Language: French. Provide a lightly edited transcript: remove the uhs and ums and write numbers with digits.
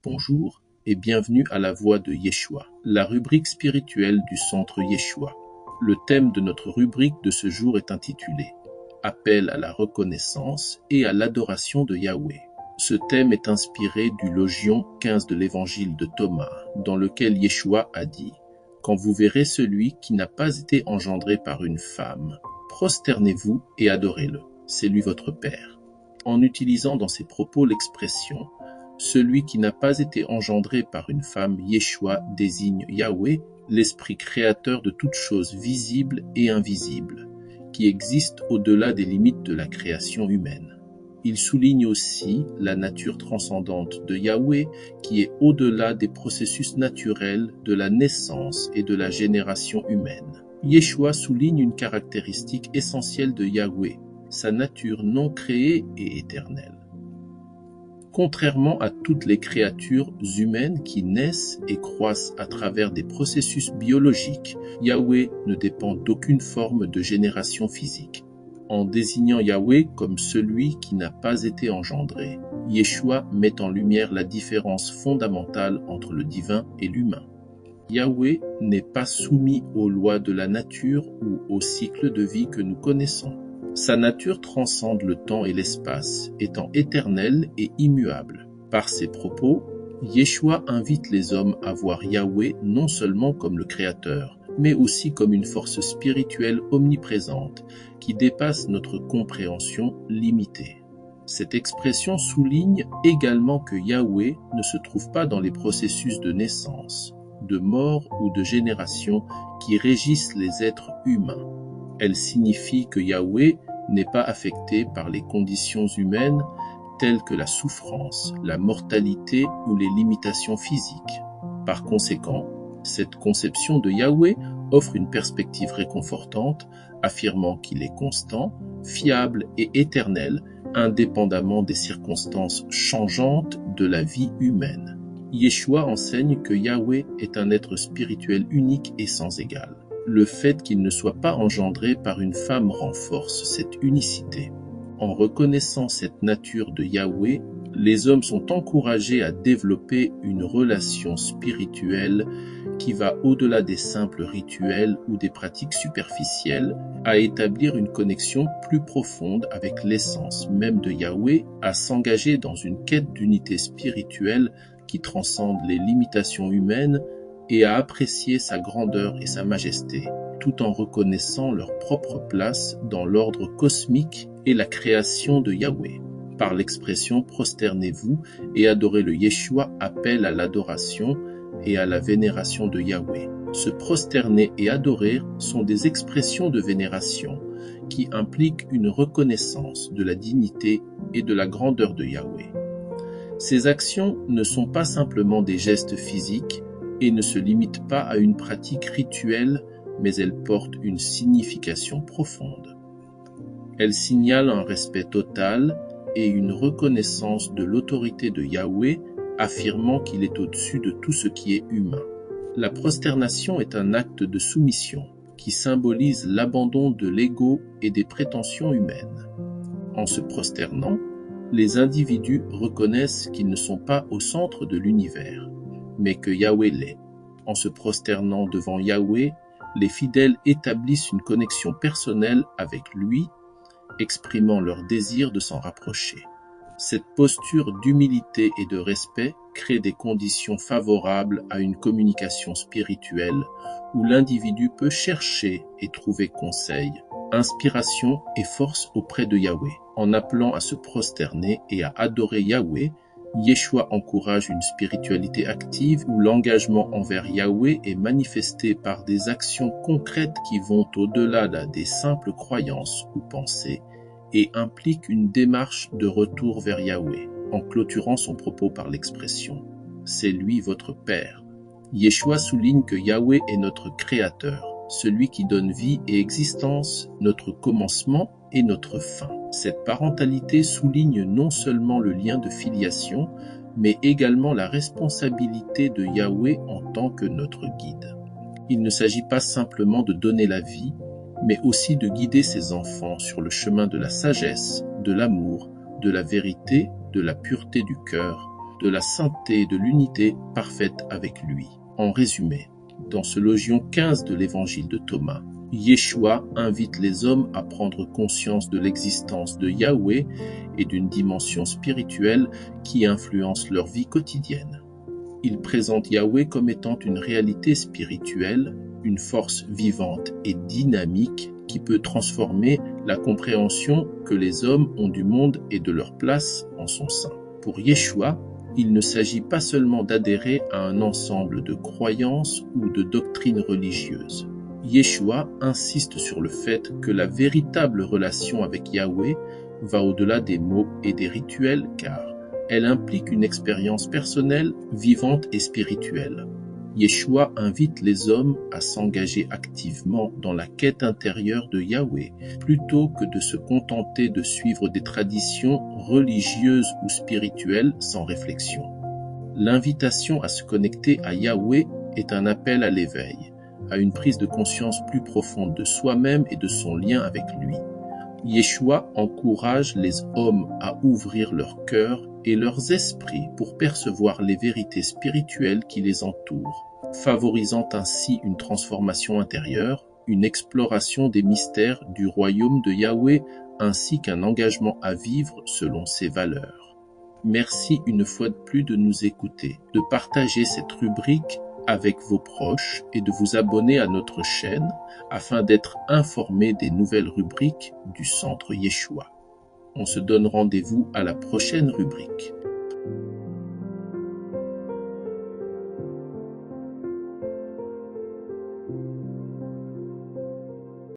Bonjour et bienvenue à la Voix de Yeshua, la rubrique spirituelle du Centre Yeshua. Le thème de notre rubrique de ce jour est intitulé « Appel à la reconnaissance et à l'adoration de Yahweh ». Ce thème est inspiré du Logion 15 de l'Évangile de Thomas, dans lequel Yeshua a dit « Quand vous verrez celui qui n'a pas été engendré par une femme, prosternez-vous et adorez-le, c'est lui votre Père ». En utilisant dans ses propos l'expression « Celui qui n'a pas été engendré par une femme, Yeshua désigne Yahweh, l'esprit créateur de toutes choses visibles et invisibles, qui existent au-delà des limites de la création humaine. Il souligne aussi la nature transcendante de Yahweh qui est au-delà des processus naturels de la naissance et de la génération humaine. Yeshua souligne une caractéristique essentielle de Yahweh, sa nature non créée et éternelle. Contrairement à toutes les créatures humaines qui naissent et croissent à travers des processus biologiques, Yahweh ne dépend d'aucune forme de génération physique. En désignant Yahweh comme celui qui n'a pas été engendré, Yeshua met en lumière la différence fondamentale entre le divin et l'humain. Yahweh n'est pas soumis aux lois de la nature ou au cycle de vie que nous connaissons. Sa nature transcende le temps et l'espace, étant éternelle et immuable. Par ses propos, Yeshua invite les hommes à voir Yahweh non seulement comme le Créateur, mais aussi comme une force spirituelle omniprésente qui dépasse notre compréhension limitée. Cette expression souligne également que Yahweh ne se trouve pas dans les processus de naissance, de mort ou de génération qui régissent les êtres humains. Elle signifie que Yahweh n'est pas affecté par les conditions humaines telles que la souffrance, la mortalité ou les limitations physiques. Par conséquent, cette conception de Yahweh offre une perspective réconfortante, affirmant qu'il est constant, fiable et éternel, indépendamment des circonstances changeantes de la vie humaine. Yeshua enseigne que Yahweh est un être spirituel unique et sans égal. Le fait qu'il ne soit pas engendré par une femme renforce cette unicité. En reconnaissant cette nature de Yahweh, les hommes sont encouragés à développer une relation spirituelle qui va au-delà des simples rituels ou des pratiques superficielles, à établir une connexion plus profonde avec l'essence même de Yahweh, à s'engager dans une quête d'unité spirituelle qui transcende les limitations humaines et à apprécier sa grandeur et sa majesté, tout en reconnaissant leur propre place dans l'ordre cosmique et la création de Yahweh. Par l'expression « prosternez-vous et adorez le Yeshua » appelle à l'adoration et à la vénération de Yahweh. Se prosterner et adorer sont des expressions de vénération qui impliquent une reconnaissance de la dignité et de la grandeur de Yahweh. Ces actions ne sont pas simplement des gestes physiques et ne se limitent pas à une pratique rituelle, mais elles portent une signification profonde. Elles signalent un respect total et une reconnaissance de l'autorité de Yahweh, affirmant qu'il est au-dessus de tout ce qui est humain. La prosternation est un acte de soumission qui symbolise l'abandon de l'ego et des prétentions humaines. En se prosternant, les individus reconnaissent qu'ils ne sont pas au centre de l'univers, mais que Yahweh l'est. En se prosternant devant Yahweh, les fidèles établissent une connexion personnelle avec lui, exprimant leur désir de s'en rapprocher. Cette posture d'humilité et de respect crée des conditions favorables à une communication spirituelle où l'individu peut chercher et trouver conseil, inspiration et force auprès de Yahweh. En appelant à se prosterner et à adorer Yahweh, Yeshua encourage une spiritualité active où l'engagement envers Yahweh est manifesté par des actions concrètes qui vont au-delà des simples croyances ou pensées et impliquent une démarche de retour vers Yahweh, en clôturant son propos par l'expression « C'est lui votre Père ». Yeshua souligne que Yahweh est notre Créateur, celui qui donne vie et existence, notre commencement et notre fin. Cette parentalité souligne non seulement le lien de filiation, mais également la responsabilité de Yahweh en tant que notre guide. Il ne s'agit pas simplement de donner la vie, mais aussi de guider ses enfants sur le chemin de la sagesse, de l'amour, de la vérité, de la pureté du cœur, de la sainteté et de l'unité parfaite avec lui. En résumé, dans ce logion 15 de l'évangile de Thomas, Yeshua invite les hommes à prendre conscience de l'existence de Yahweh et d'une dimension spirituelle qui influence leur vie quotidienne. Il présente Yahweh comme étant une réalité spirituelle, une force vivante et dynamique qui peut transformer la compréhension que les hommes ont du monde et de leur place en son sein. Pour Yeshua, il ne s'agit pas seulement d'adhérer à un ensemble de croyances ou de doctrines religieuses. Yeshua insiste sur le fait que la véritable relation avec Yahweh va au-delà des mots et des rituels car elle implique une expérience personnelle, vivante et spirituelle. Yeshua invite les hommes à s'engager activement dans la quête intérieure de Yahweh, plutôt que de se contenter de suivre des traditions religieuses ou spirituelles sans réflexion. L'invitation à se connecter à Yahweh est un appel à l'éveil, à une prise de conscience plus profonde de soi-même et de son lien avec lui. Yeshua encourage les hommes à ouvrir leur cœur et leurs esprits pour percevoir les vérités spirituelles qui les entourent, favorisant ainsi une transformation intérieure, une exploration des mystères du royaume de Yahweh ainsi qu'un engagement à vivre selon ses valeurs. Merci une fois de plus de nous écouter, de partager cette rubrique avec vos proches et de vous abonner à notre chaîne afin d'être informé des nouvelles rubriques du Centre Yeshua. On se donne rendez-vous à la prochaine rubrique.